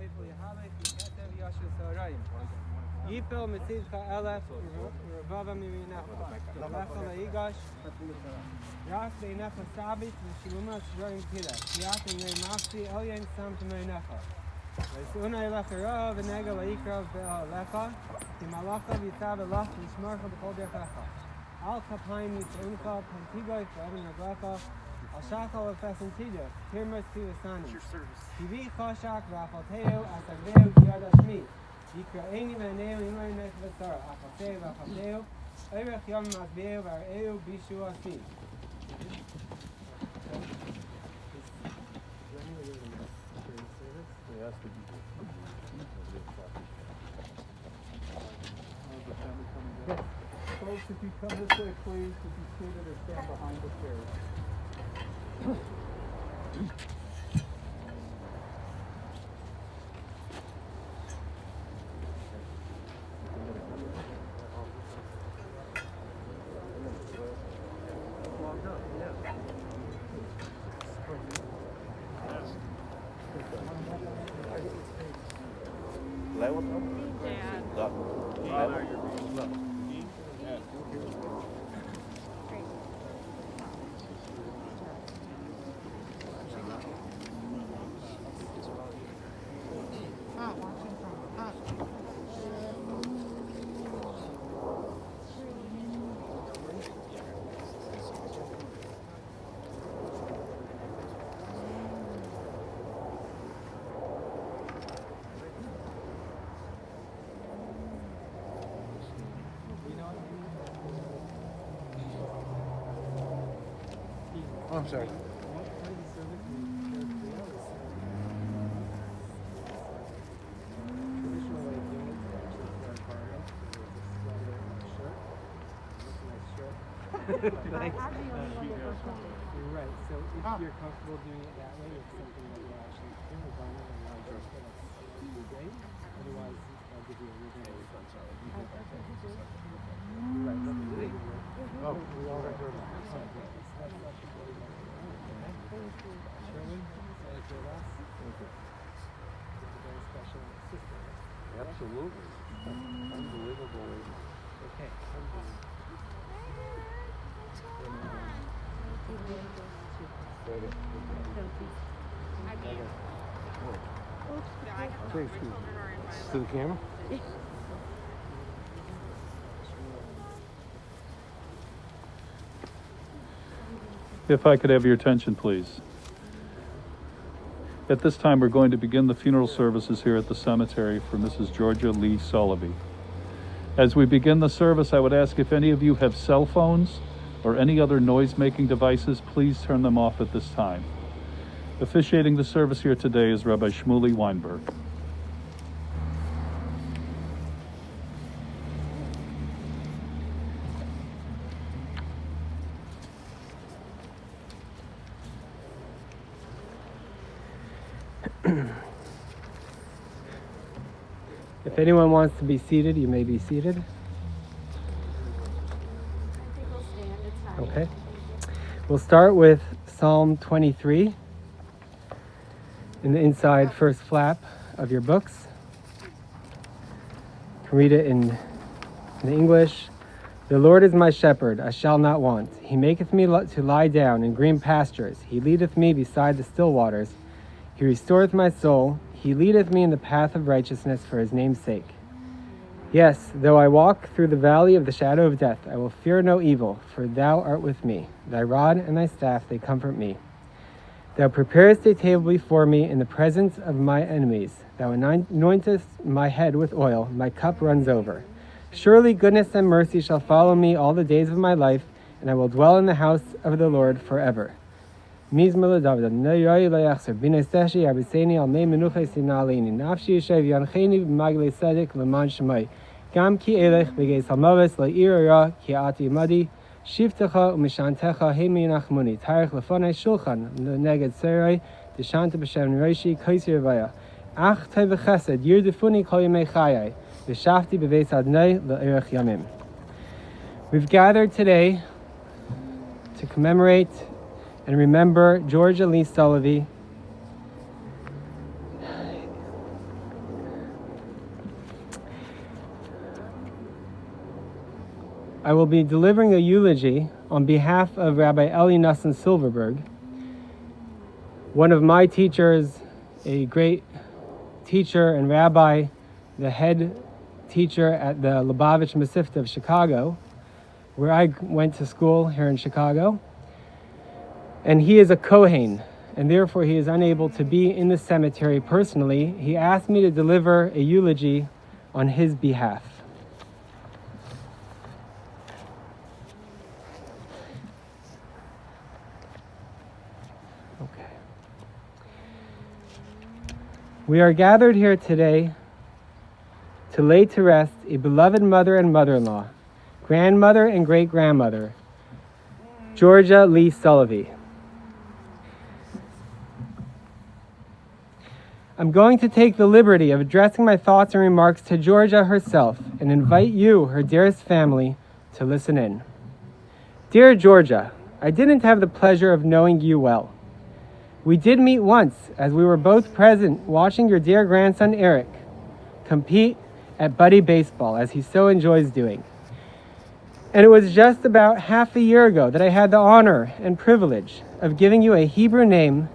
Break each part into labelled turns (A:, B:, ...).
A: Eifel Yahalik, Yeketev Yashel Sarayim. Yipel Mitzidcha Elef, Revava Miminecha. Lecha Leigash, Rak Leinecha Sabit, Vishiluma Shroim Pida. Kiat and Lei Mafsi, Elyen Sam to Meinecha. Una Elecha Rav, Venega Leikrav Lecha, Timalacha Vitab Elach, Vishmarcha B'Kol Derchecha. Al Kapayim Yitzuncha, Pantigoy, Fadin Naglecha, Al Shachal Efesentida, Pirmas Pilasani. TV Choshak, Rafalteo, Asagveo, Yadashmi. Yikraeni Vaneo, Imay Nechvasara, Afalteo, Rafalteo, Erech Yom Mazbeo, Vareo, Bishu Asi.
B: Folks, if you come this way, please, if you seated or stand behind the chairs.
C: Oh, I'm sorry.
A: Thanks. You're right. So if you're comfortable doing it that way, it's something that you'll actually do. We're going to allow you to do great. Otherwise, I'll give you a reason.
B: Oh, we already heard that.
C: Absolutely. Unbelievable.
A: Okay.
C: Excuse me. To the camera?
D: If I could have your attention, please. At this time, we're going to begin the funeral services here at the cemetery for Mrs. Georgia Lee Solovy. As we begin the service, I would ask if any of you have cell phones or any other noise-making devices, please turn them off at this time. Officiating the service here today is Rabbi Shmuley Weinberg.
A: If anyone wants to be seated, you may be seated. Okay. We'll start with Psalm 23 in the inside first flap of your books. You can read it in English. The Lord is my shepherd, I shall not want. He maketh me to lie down in green pastures. He leadeth me beside the still waters. He restoreth my soul. He leadeth me in the path of righteousness for his name's sake. Yes, though I walk through the valley of the shadow of death, I will fear no evil, for thou art with me. Thy rod and thy staff, they comfort me. Thou preparest a table before me in the presence of my enemies. Thou anointest my head with oil, my cup runs over. Surely goodness and mercy shall follow me all the days of my life, and I will dwell in the house of the Lord forever. Mizmor David, Noyoi Leachser, Binesteshi, Abiseni, Almei Menuche Sinalini, Nafshi Yeshev Yancheni, Magle Sedek, Leman Shemai, Gam Ki Elech, Beges Halmavis, Le'ir Ra, Ki Ati Madi, Shiftecha, Umishantecha, Hemi Nachmuni, Tarech Lefonai Shulchan, Neged Serai, Deshanta B'Shem Reishi, Kaisir Vaya, Ach Teve Chesed, Yir Defuni Kol Yemei Chayai, V'Shafti B'Veis Adnei, Le'erech Yamim. We've gathered today to commemorate and remember Georgia Lee Solovy. I will be delivering a eulogy on behalf of Rabbi Eli Nussin Silverberg, one of my teachers, a great teacher and rabbi, the head teacher at the Lubavitch Masifta of Chicago, where I went to school here in Chicago. And he is a Kohen, and therefore he is unable to be in the cemetery personally. He asked me to deliver a eulogy on his behalf. Okay. We are gathered here today to lay to rest a beloved mother and mother-in-law, grandmother and great-grandmother, Georgia Lee Solovy. I'm going to take the liberty of addressing my thoughts and remarks to Georgia herself and invite you, her dearest family, to listen in. Dear Georgia, I didn't have the pleasure of knowing you well. We did meet once as we were both present watching your dear grandson Eric compete at buddy baseball, as he so enjoys doing. And it was just about half a year ago that I had the honor and privilege of giving you a Hebrew name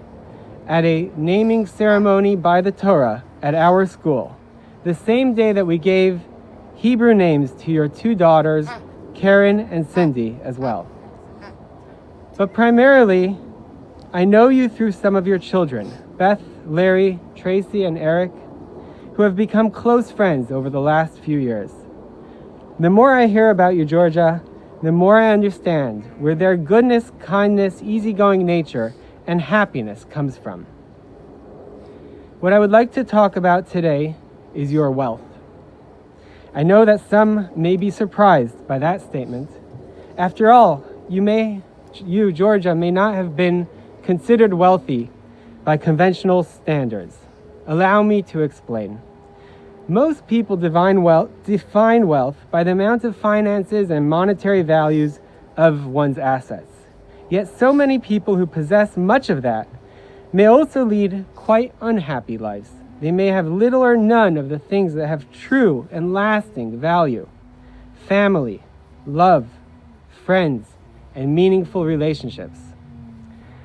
A: at a naming ceremony by the Torah at our school, the same day that we gave Hebrew names to your two daughters, Karen and Cindy, as well. But primarily, I know you through some of your children, Beth, Larry, Tracy, and Eric, who have become close friends over the last few years. The more I hear about you, Georgia, the more I understand where their goodness, kindness, easygoing nature, and happiness comes from. What I would like to talk about today is your wealth. I know that some may be surprised by that statement. After all, you, Georgia, may not have been considered wealthy by conventional standards. Allow me to explain. Most people define wealth by the amount of finances and monetary values of one's assets. Yet so many people who possess much of that may also lead quite unhappy lives. They may have little or none of the things that have true and lasting value: family, love, friends, and meaningful relationships.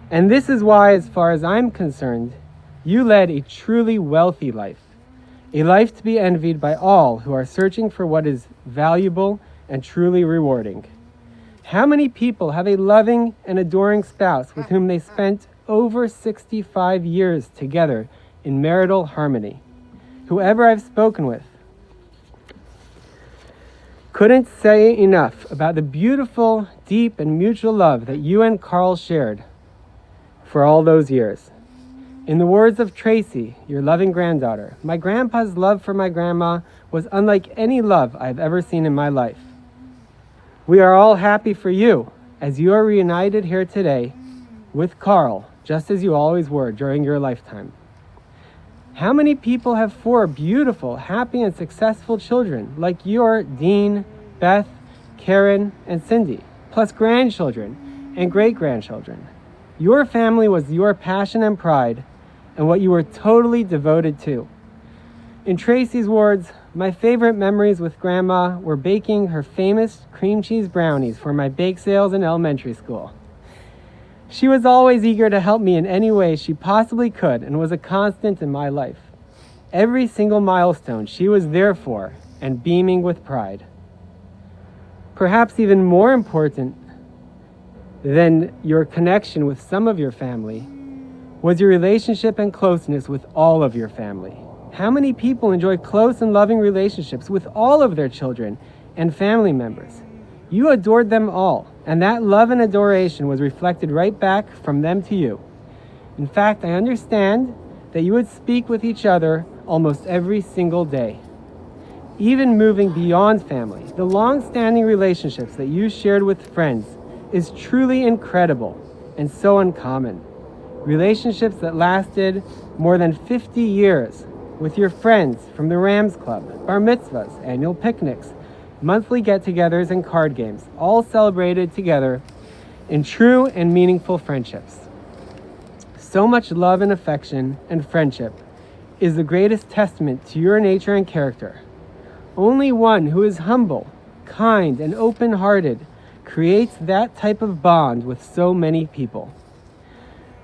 A: And this is why, as far as I'm concerned, you led a truly wealthy life. A life to be envied by all who are searching for what is valuable and truly rewarding. How many people have a loving and adoring spouse with whom they spent over 65 years together in marital harmony? Whoever I've spoken with couldn't say enough about the beautiful, deep, and mutual love that you and Carl shared for all those years. In the words of Tracy, your loving granddaughter, my grandpa's love for my grandma was unlike any love I've ever seen in my life. We are all happy for you as you are reunited here today with Carl, just as you always were during your lifetime. How many people have 4 beautiful, happy, and successful children like your Dean, Beth, Karen, and Cindy, plus grandchildren and great-grandchildren? Your family was your passion and pride, and what you were totally devoted to. In Tracy's words, my favorite memories with Grandma were baking her famous cream cheese brownies for my bake sales in elementary school. She was always eager to help me in any way she possibly could and was a constant in my life. Every single milestone she was there for and beaming with pride. Perhaps even more important than your connection with some of your family was your relationship and closeness with all of your family. How many people enjoy close and loving relationships with all of their children and family members? You adored them all, and that love and adoration was reflected right back from them to you. In fact, I understand that you would speak with each other almost every single day. Even moving beyond family, the long-standing relationships that you shared with friends is truly incredible and so uncommon. Relationships that lasted more than 50 years with your friends from the Rams Club, bar mitzvahs, annual picnics, monthly get-togethers, and card games, all celebrated together in true and meaningful friendships. So much love and affection and friendship is the greatest testament to your nature and character. Only one who is humble kind, and open-hearted creates that type of bond with so many people.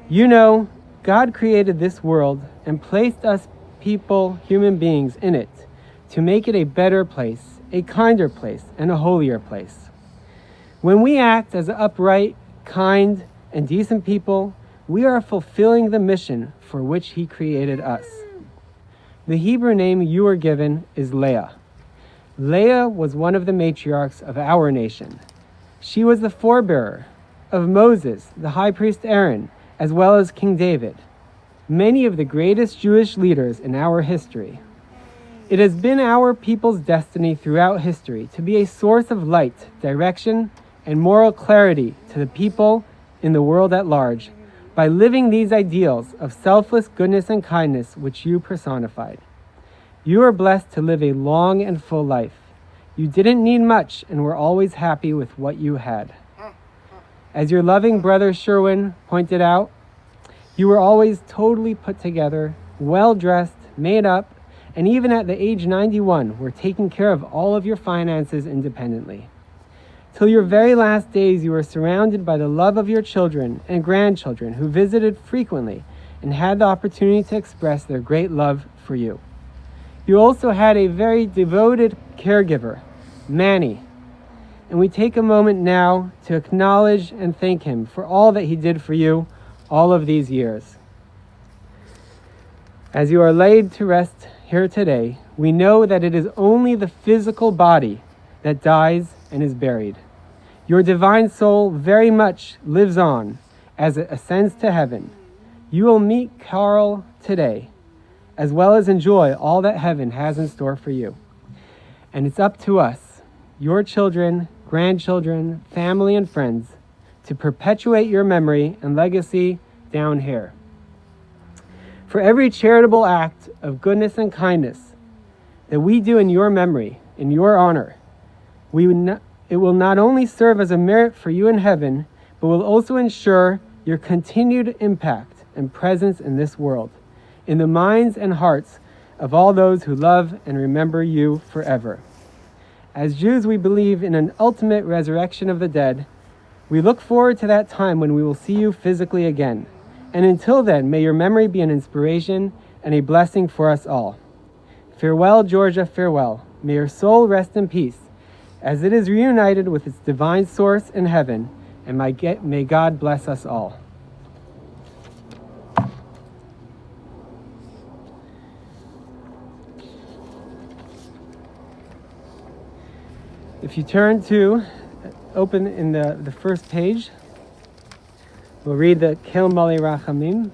A: You know, God created this world and placed us people, human beings, in it to make it a better place, a kinder place, and a holier place. When we act as upright, kind, and decent people, we are fulfilling the mission for which He created us. The Hebrew name you were given is Leah. Leah was one of the matriarchs of our nation. She was the forebearer of Moses, the high priest Aaron, as well as King David, many of the greatest Jewish leaders in our history. It has been our people's destiny throughout history to be a source of light, direction, and moral clarity to the people in the world at large by living these ideals of selfless goodness and kindness which you personified. You are blessed to live a long and full life. You didn't need much and were always happy with what you had. As your loving brother Sherwin pointed out, you were always totally put together, well-dressed, made up, and even at the age 91 were taking care of all of your finances independently. Till your very last days, you were surrounded by the love of your children and grandchildren who visited frequently and had the opportunity to express their great love for you. You also had a very devoted caregiver, Manny, and we take a moment now to acknowledge and thank him for all that he did for you all of these years. As you are laid to rest here today, we know that it is only the physical body that dies and is buried. Your divine soul very much lives on as it ascends to heaven. You will meet Carl today, as well as enjoy all that heaven has in store for you. And it's up to us, your children, grandchildren, family, and friends, to perpetuate your memory and legacy down here. For every charitable act of goodness and kindness that we do in your memory, in your honor, it will not only serve as a merit for you in heaven, but will also ensure your continued impact and presence in this world, in the minds and hearts of all those who love and remember you forever. As Jews, we believe in an ultimate resurrection of the dead. We look forward to that time when we will see you physically again. And until then, may your memory be an inspiration and a blessing for us all. Farewell, Georgia, farewell. May your soul rest in peace, as it is reunited with its divine source in heaven, and may God bless us all. If you turn to, open in the first page, we'll read the Kel Mali Rachamim.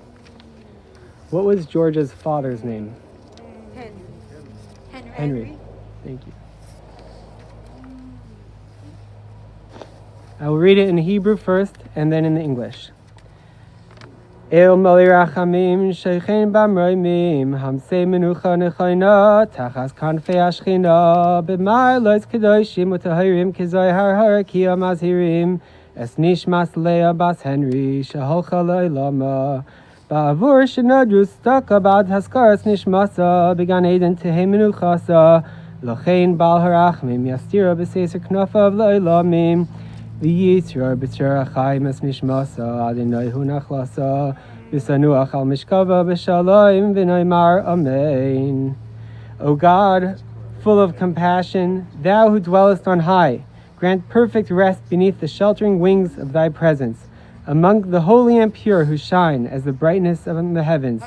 A: What was Georgia's father's name? Henry. Thank you. I will read it in Hebrew first and then in the English. El Mali Rachamim Shechen Bamroimim Hamse Menucha Nechoina Tachas Kanfei Ashchina B'mai Lois Kedoshim Utahirim Kizoi Har Harakia Mazhirim Es Nishmas Leah Bas Henry Sheholcha Loilama Ba'avur Shenadru Staka Bad Haskaras Nishmasa Began Eden Tehei Menuchasa Lochein Bal Harachmim Yastira B'Seser Knafav Loilamim V'yitzyor b'tzor achayim es nishmasa Adonai hu nachlasa v'sanuach al mishkava b'shalom v'noimar amen. O God, full of compassion, thou who dwellest on high, grant perfect rest beneath the sheltering wings of thy presence, among the holy and pure who shine as the brightness of the heavens.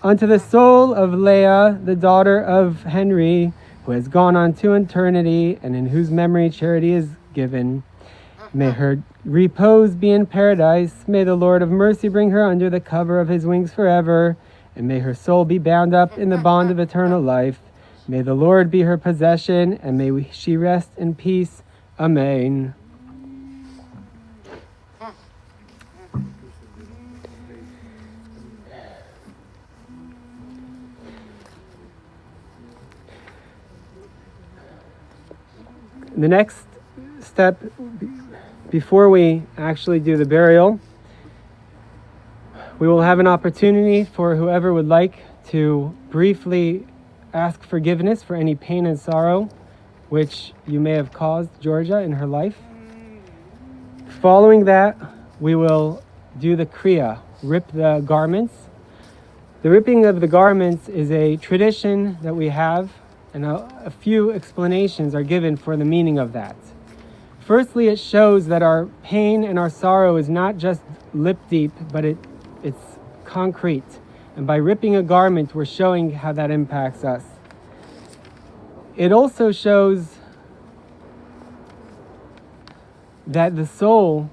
A: Unto the soul of Leah, the daughter of Henry, who has gone on to eternity, and in whose memory charity is given. May her repose be in paradise. May the Lord of mercy bring her under the cover of his wings forever. And may her soul be bound up in the bond of eternal life. May the Lord be her possession, and may she rest in peace. Amen. The next step, before we actually do the burial, we will have an opportunity for whoever would like to briefly ask forgiveness for any pain and sorrow which you may have caused Georgia in her life. Following that, we will do the Kriya, rip the garments. The ripping of the garments is a tradition that we have, and a few explanations are given for the meaning of that. Firstly, it shows that our pain and our sorrow is not just lip deep, but it's concrete. And by ripping a garment, we're showing how that impacts us. It also shows that the soul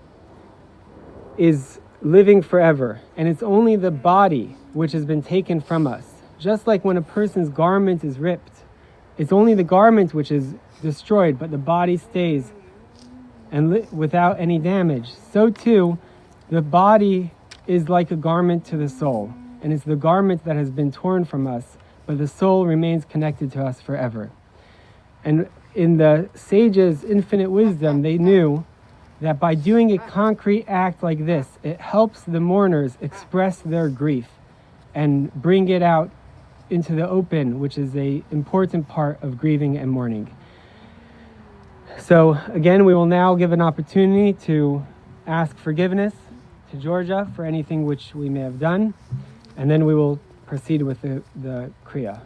A: is living forever, and it's only the body which has been taken from us. Just like when a person's garment is ripped, it's only the garment which is destroyed, but the body stays and without any damage. So too, the body is like a garment to the soul, and it's the garment that has been torn from us, but the soul remains connected to us forever. And in the sages' infinite wisdom, they knew that by doing a concrete act like this, it helps the mourners express their grief and bring it out into the open, which is an important part of grieving and mourning. So again, we will now give an opportunity to ask forgiveness to Georgia for anything which we may have done, and then we will proceed with the Kriya.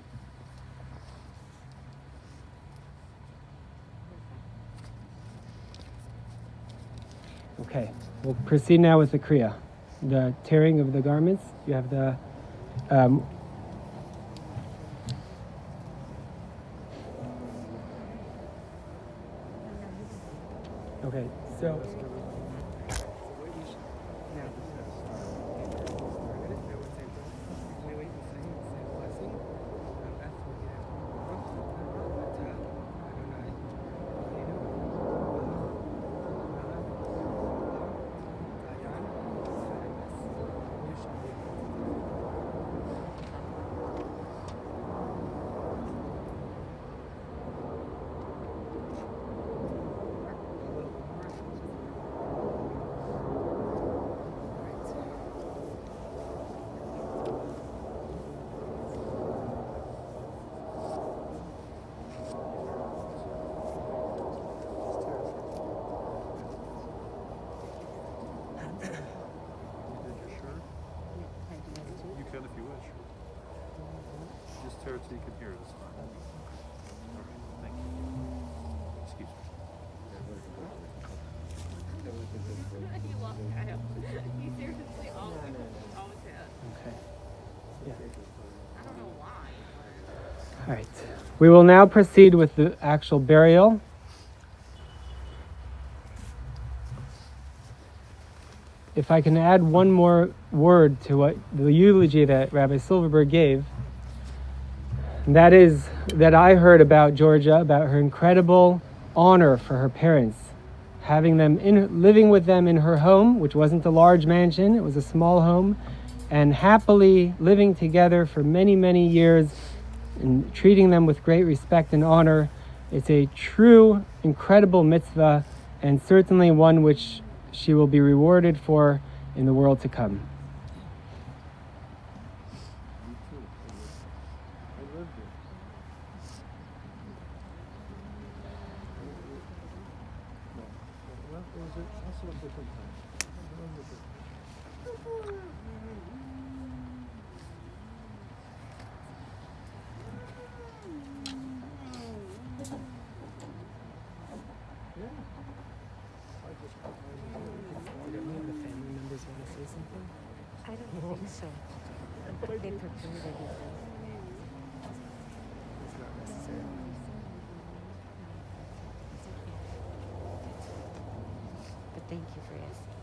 A: Okay, we'll proceed now with the Kriya, the tearing of the garments. You have the okay, so
D: You can if you wish. Just tear it so you can hear it. It's fine. All right, thank you. Excuse me.
E: You lost Kyle. He seriously always has.
A: okay. Yeah.
E: I don't know why.
A: All right. We will now proceed with the actual burial. If I can add one more word to what the eulogy that Rabbi Silverberg gave, and that is that I heard about Georgia, about her incredible honor for her parents, having them living with them in her home, which wasn't a large mansion, it was a small home, and happily living together for many, many years and treating them with great respect and honor. It's a true, incredible mitzvah, and certainly one which she will be rewarded for in the world to come.
F: I don't think so. They prefer that you do.
B: It's not necessary.
F: But thank you for asking.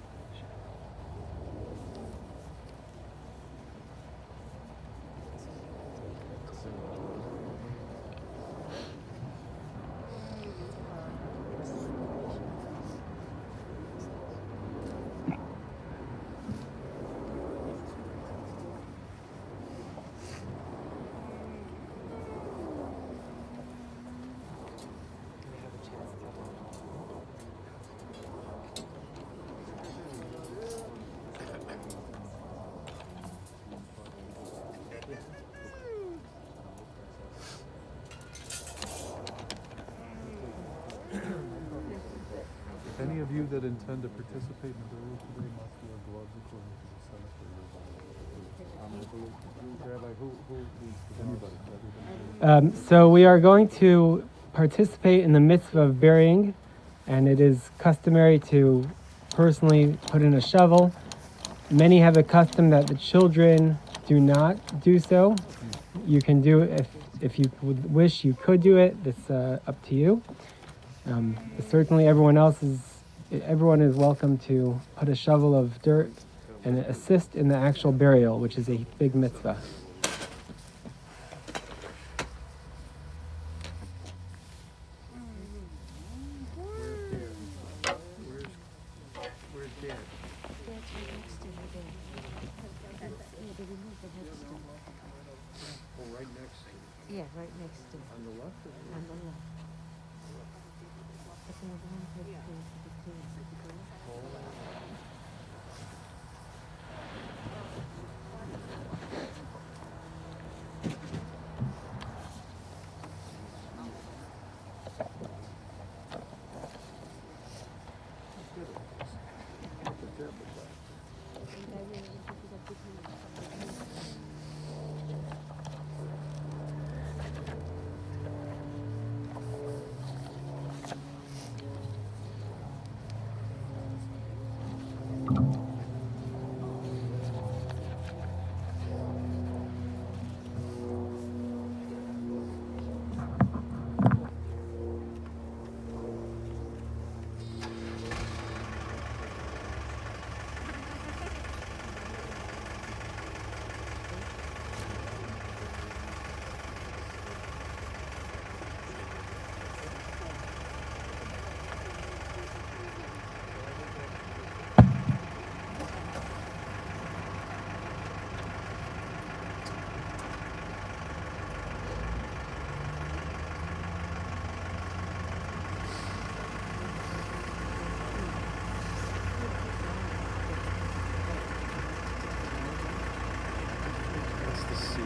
D: of you that intend to participate in the burial today must wear gloves according to the cemetery. Rabbi, who anybody?
A: So we are going to participate in the mitzvah of burying, and it is customary to personally put in a shovel. Many have a custom that the children do not do so. You can do it if you would wish, you could do it. It's up to you. But certainly everyone is welcome to put a shovel of dirt and assist in the actual burial, which is a big mitzvah.
C: Where's Dad?
F: That's right next to me there. Yeah, they removed the headstone.
C: Oh, right next to
F: Yeah, right next to
C: on the left or
F: on the left. But there's one headstone to the king.
C: That's the seal.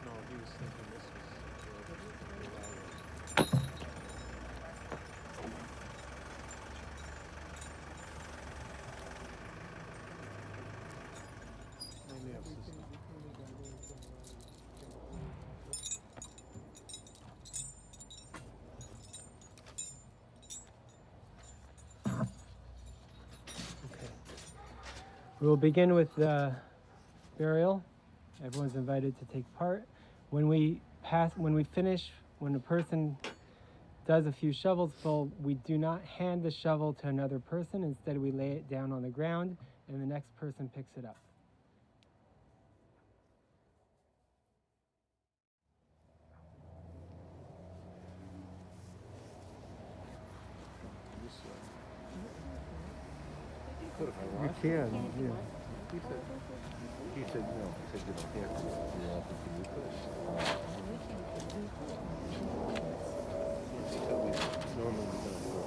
C: No, he was thinking this was. Maybe I've just-
A: We will begin with the burial. Everyone's invited to take part. When we finish, when a person does a few shovels full, we do not hand the shovel to another person. Instead, we lay it down on the ground and the next person picks it up.
C: This could if I
B: You
C: wanted.
B: can, yeah.
C: He said no. He said you don't have to. You don't think you could. He told me normally we don't go.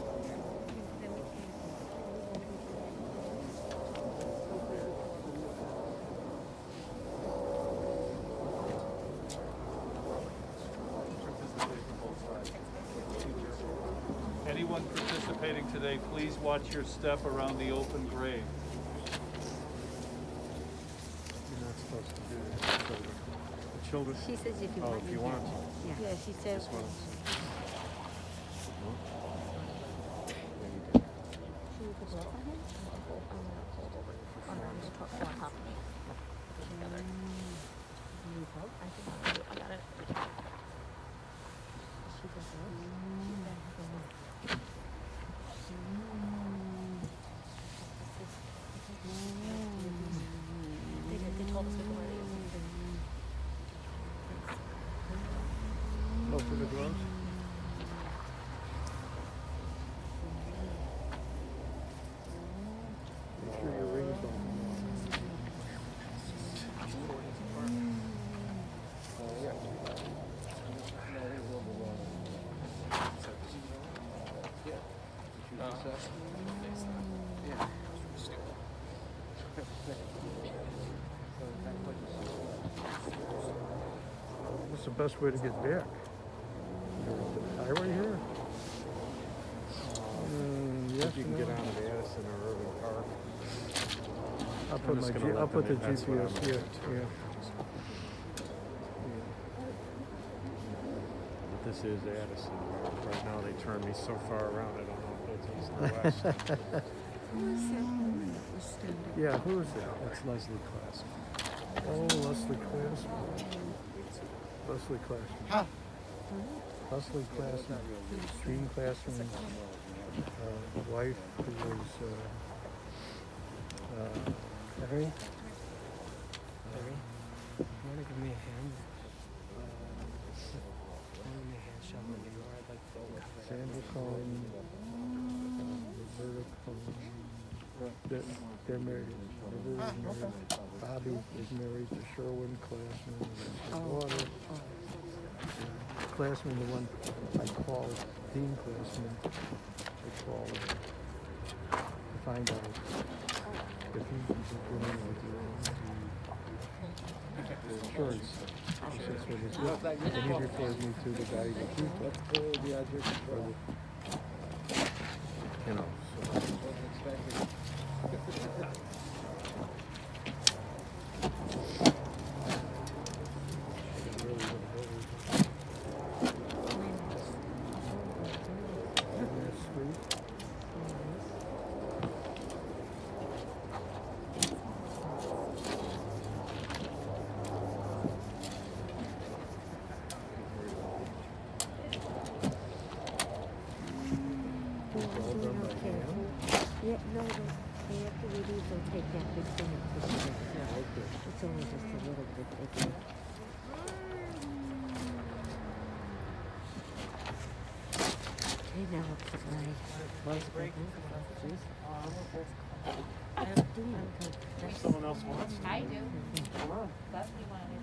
D: Anyone participating today, please watch your step around the open grave.
C: You're not supposed to do that. The children.
F: She says if you
C: Oh,
F: want.
C: if you want.
F: Yeah. Yeah, she said.
C: This one.
F: Should we put gloves on him? Oh, no, I'm just put one on top of me. Put it together. You need help? I think I got it. She does They told us before.
B: Oh, for the gloves? Make sure your rings don't. What's the best way to get back? Highway here? Yes,
C: If you can
B: no.
C: get on at Addison or Irving Park.
B: I'll put
C: I'm just
B: my
C: gonna let
B: I'll put the
C: them in. That's what I'm
B: GPS.
C: gonna
B: Yeah,
C: do.
B: yeah.
C: But this is Addison. Right now they turned me so far around. I don't know if it's east or west.
F: Who is that woman that was standing?
B: Yeah, who is that?
C: That's Leslie Class.
B: Oh, Leslie Classman. Leslie Classman. Leslie Classman. Jean Classman's wife, who was
A: Larry? Larry? You want to give me a hand? Give me a hand shoveling the yard like the
B: Sandra Cohen, Roberta Cohen. They're married. Roberta's married. Bobby is married to Sherwin Classman. And his daughter. Classman, the one I called, Dean Classman, I called to find out if he was dealing with the insurance. He says what is it? And he referred me to the guy that he you know, so.
F: Yeah, no, they after we leave, they'll take that big thing and put it in. It's only just a little bit bigger. Okay, now I'll put my break. I'm doing it.
C: Someone else wants.
E: I do. Leslie wanted.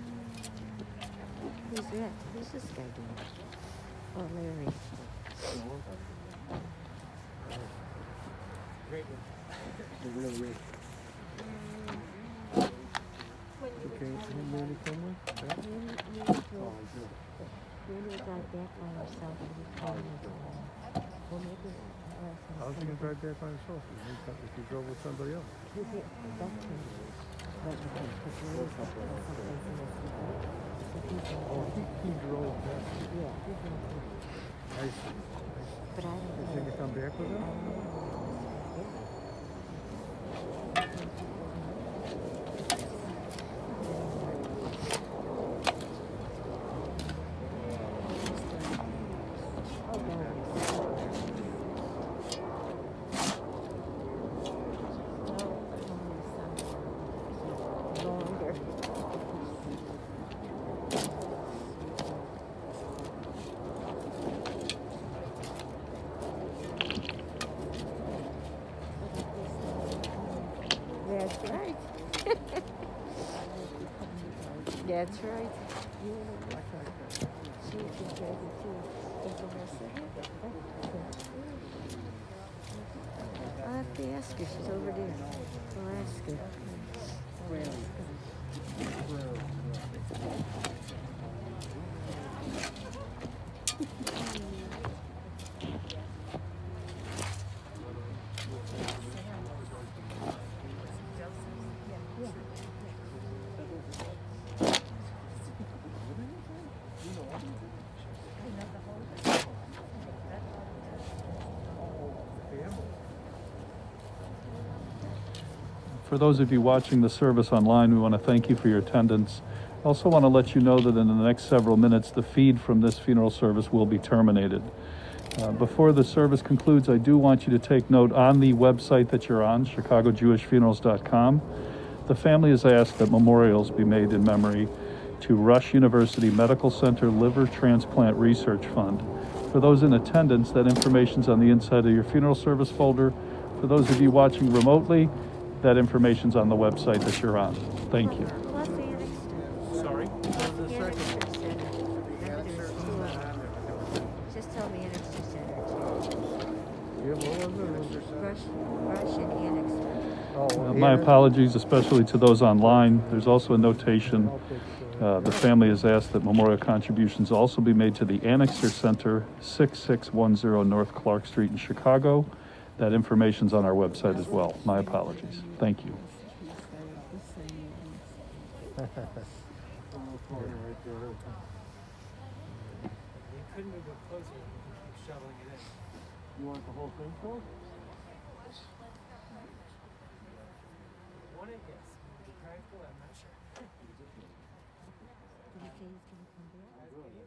F: Who's that? Who's this guy doing? Oh, Larry.
B: Okay, you Manny come with? Yeah?
F: Manny got back by himself and he called me. Well, maybe
B: How's he gonna drive back by himself if he drove with somebody else?
F: He did. That's him. But because Manny's up there someplace in his so he's
B: Oh, he drove back.
F: yeah, he's not here.
B: I see.
F: But I don't
B: Is
F: know.
B: he gonna come back with him?
F: Longer.
E: That's right. She can tell you too. I'll have to ask her. She's over there. I'll ask her.
D: For those of you watching the service online, we want to thank you for your attendance. I also want to let you know that in the next several minutes, the feed from this funeral service will be terminated. Before the service concludes, I do want you to take note on the website that you're on, ChicagoJewishFunerals.com. The family has asked that memorials be made in memory to Rush University Medical Center Liver Transplant Research Fund. For those in attendance, that information's on the inside of your funeral service folder. For those of you watching remotely, that information's on the website that you're on. Thank you.
E: What's the annexer?
C: Sorry?
E: The annexer center. Remember there's two of them. Just tell me annexer center too.
B: Yeah, what was it?
E: Rush and annexer.
B: Oh,
D: My apologies, especially to those online. There's also a notation. The family has asked that memorial contributions also be made to the Annexer Center, 6610 North Clark Street in Chicago. That information's on our website as well. My apologies. Thank you.
A: You couldn't have got closer and keep shoveling it in.
B: You want the whole thing filled?
A: Want it? Yes. Would you try it? I'm not sure.
E: Did you say he's gonna come back?